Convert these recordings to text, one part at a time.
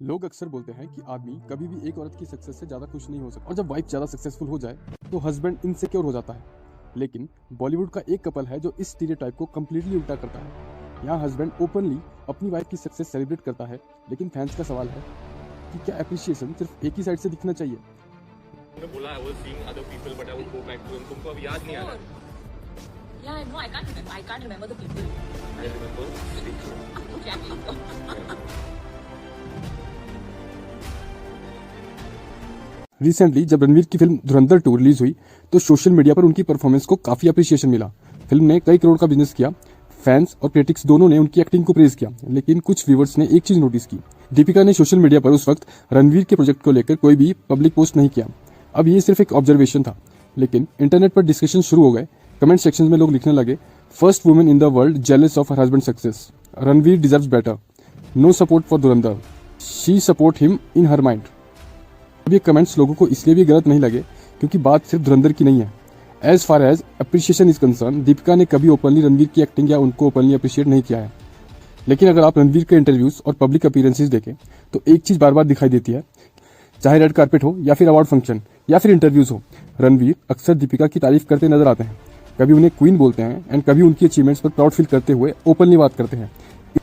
लोग अक्सर बोलते हैं कि आदमी कभी भी एक औरत की सक्सेस से ज़्यादा खुश नहीं हो सकता और जब वाइफ ज़्यादा सक्सेसफुल हो जाए तो हस्बैंड इनसिक्योर हो जाता है। लेकिन बॉलीवुड का एक कपल है जो इस स्टीरियोटाइप को कम्प्लीटली उल्टा करता है। यहाँ हस्बैंड ओपनली अपनी वाइफ की सक्सेस सेलिब्रेट करता है, लेकिन फैंस का सवाल है कि क्या अप्रिशिएशन सिर्फ एक ही साइड से दिखना चाहिए। तुमने बोला I was seeing other people but I would go back to them. तुमको अब याद नहीं आ रहा? Yeah, no, I can't remember the people. I remember Shrikshri. Exactly. Recently जब रणवीर की फिल्म धुरंधर 2 रिलीज हुई तो सोशल मीडिया पर उनकी परफॉर्मेंस को काफी अप्रिशिएशन मिला। फिल्म ने कई करोड़ का बिजनेस किया। फैंस और क्रिटिक्स दोनों ने उनकी एक्टिंग को प्रेज किया, लेकिन कुछ व्यूअर्स ने एक चीज नोटिस की। दीपिका ने सोशल मीडिया पर उस वक्त रणवीर के प्रोजेक्ट को लेकर कोई भी पब्लिक पोस्ट नहीं किया। अब ये सिर्फ एक ऑब्जर्वेशन था, लेकिन इंटरनेट पर डिस्कशन शुरू हो गए। कमेंट सेक्शन में लोग लिखने लगे, first women in the world jealous of her husband success, Ranveer deserves better, no support for Dhurandhar, she support him in her mind. अब ये कमेंट्स लोगों को इसलिए भी गलत नहीं लगे क्योंकि बात सिर्फ धुरंधर की नहीं है। As far as appreciation is concern, Deepika ने कभी ओपनली रणवीर की एक्टिंग या उनको ओपनली अप्रिशिएट नहीं किया है। लेकिन अगर आप रणवीर के इंटरव्यूज और पब्लिक अपीयरेंसेस देखें तो एक चीज बार बार दिखाई देती है, चाहे रेड कार्पेट हो या फिर अवार्ड फंक्शन या फिर इंटरव्यूज हो, रणवीर अक्सर दीपिका की तारीफ करते नजर आते हैं। कभी उन्हें क्वीन बोलते हैं एंड कभी उनकी अचीवमेंट्स पर प्राउड फील करते हुए ओपनली बात करते हैं।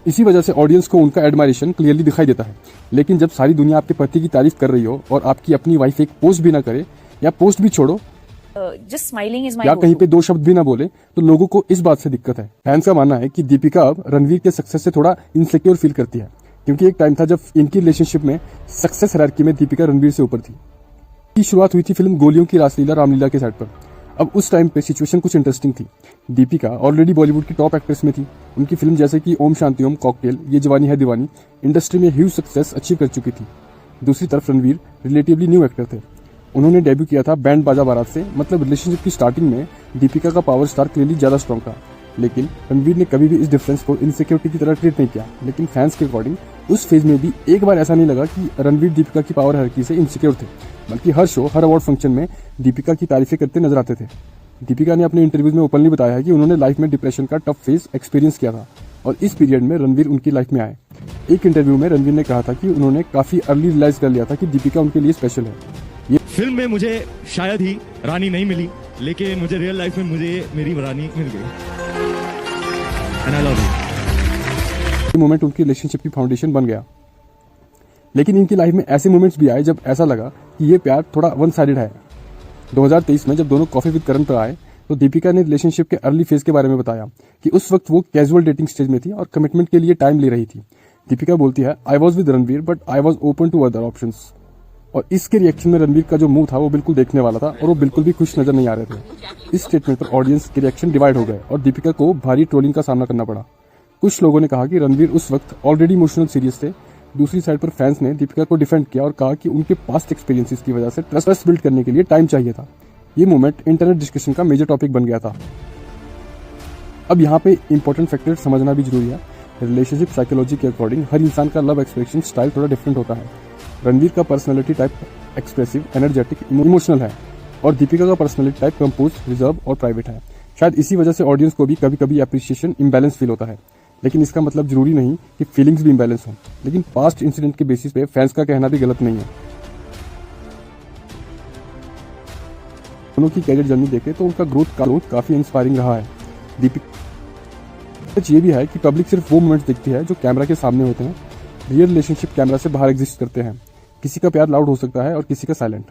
इसी वजह से ऑडियंस को उनका एडमायरेशन क्लियरली दिखाई देता है। लेकिन जब सारी दुनिया आपके पति की तारीफ कर रही हो और आपकी अपनी वाइफ एक पोस्ट भी ना करे, या पोस्ट भी छोड़ो Just smiling is my या कहीं go-to. पे दो शब्द भी ना बोले, तो लोगों को इस बात से दिक्कत है। फैंस का मानना है कि दीपिका अब रणवीर के सक्सेस से थोड़ा इनसिक्योर फील करती है, क्योंकि एक टाइम था जब इनकी रिलेशनशिप में सक्सेस हायरार्की में दीपिका रणवीर से ऊपर थी। की शुरुआत हुई थी फिल्म गोलियों की रासलीला रामलीला के सेट पर। अब उस टाइम पे सिचुएशन कुछ इंटरेस्टिंग थी। दीपिका ऑलरेडी बॉलीवुड की टॉप एक्ट्रेस में थी। उनकी फिल्म जैसे कि ओम शांति ओम, कॉकटेल, ये जवानी है दीवानी इंडस्ट्री में ह्यूज सक्सेस अचीव कर चुकी थी। दूसरी तरफ रणवीर रिलेटिवली न्यू एक्टर थे। उन्होंने डेब्यू किया था बैंड बाजा बारात से, मतलब रिलेशनशिप की स्टार्टिंग में दीपिका का पावर स्टार क्लियरली ज्यादा स्ट्रॉन्ग था। लेकिन रणवीर ने कभी भी इस डिफरेंस को इनसिक्योरिटी की तरह ट्रीट नहीं किया। लेकिन फैंस के अकॉर्डिंग उस फेज में भी एक बार ऐसा नहीं लगा कि रणवीर दीपिका की पावर हायरार्की से इनसिक्योर थे, बल्कि हर शो हर अवार्ड फंक्शन में दीपिका की तारीफें करते नजर आते थे। दीपिका ने अपने इंटरव्यूज में ओपनली बताया है कि उन्होंने लाइफ में डिप्रेशन का टफ फेज एक्सपीरियंस किया था और इस पीरियड में रणवीर उनकी लाइफ में आए। एक इंटरव्यू में रणवीर ने कहा था कि उन्होंने काफी अर्ली रियलाइज कर लिया था कि दीपिका उनके लिए स्पेशल है। फिल्म में मुझे शायद ही रानी नहीं मिली, लेकिन मुझे रियल लाइफ में मुझे मेरी रानी मिल गई। And I love you. ये मोमेंट उनकी रिलेशनशिप की फाउंडेशन बन गया। लेकिन इनकी लाइफ में ऐसे मोमेंट्स भी आए जब ऐसा लगा कि ये प्यार थोड़ा वन साइडेड है। 2023 में जब दोनों कॉफी विद करण पर आए तो दीपिका ने रिलेशनशिप के अर्ली फेज के बारे में बताया कि उस वक्त वो कैजुअल डेटिंग स्टेज में थी और कमिटमेंट के लिए टाइम ले रही थी। दीपिका बोलती है, I was with Ranveer but I was open to other options. और इसके रिएक्शन में रणवीर का जो मुंह था वो बिल्कुल देखने वाला था और वो बिल्कुल भी खुश नजर नहीं आ रहे थे। इस स्टेटमेंट पर ऑडियंस के रिएक्शन डिवाइड हो गए और दीपिका को भारी ट्रोलिंग का सामना करना पड़ा। कुछ लोगों ने कहा कि रणवीर उस वक्त ऑलरेडी इमोशनल सीरियस थे। दूसरी साइड पर फैंस ने दीपिका को डिफेंड किया और कहा कि उनके पास्ट एक्सपीरियंसेस की वजह से ट्रस्ट बिल्ड करने के लिए टाइम चाहिए था। ये मोमेंट इंटरनेट डिस्कशन का मेजर टॉपिक बन गया था। अब यहाँ पे इंपॉर्टेंट फैक्टर समझना भी जरूरी है। रिलेशनशिप साइकोलॉजी के अकॉर्डिंग हर इंसान का लव एक्सप्रेशन स्टाइल थोड़ा डिफरेंट होता है। रणवीर का personality type expressive, energetic, emotional है और दीपिका का पर्सनैलिटी टाइप कंपोज, रिजर्व और प्राइवेट है। शायद इसी वजह से ऑडियंस को भी कभी कभी एप्रिशिएशन इम्बैलेंस फील होता है। लेकिन इसका मतलब जरूरी नहीं कि फीलिंग्स भी इम्बैलेंस हो। लेकिन पास्ट इंसिडेंट के बेसिस पे फैंस का कहना भी गलत नहीं है। दोनों की कैरियर जर्नी देखें तो उनका ग्रोथ काफी इंस्पायरिंग रहा है। दीपिका ये भी है कि पब्लिक सिर्फ वो मोमेंट्स देखती है जो कैमरा के सामने होते हैं। रियल रिलेशनशिप कैमरा से बाहर एग्जिस्ट करते हैं। किसी का प्यार लाउड हो सकता है और किसी का साइलेंट।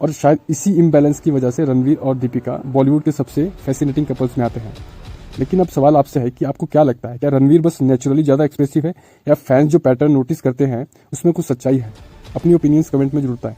और शायद इसी इम्बैलेंस की वजह से रणवीर और दीपिका बॉलीवुड के सबसे फैसिनेटिंग कपल्स में आते हैं। लेकिन अब सवाल आपसे है कि आपको क्या लगता है, क्या रणवीर बस नेचुरली ज्यादा एक्सप्रेसिव है या फैंस जो पैटर्न नोटिस करते हैं उसमें कुछ सच्चाई है? अपनी ओपिनियंस कमेंट में जरूर बताएं।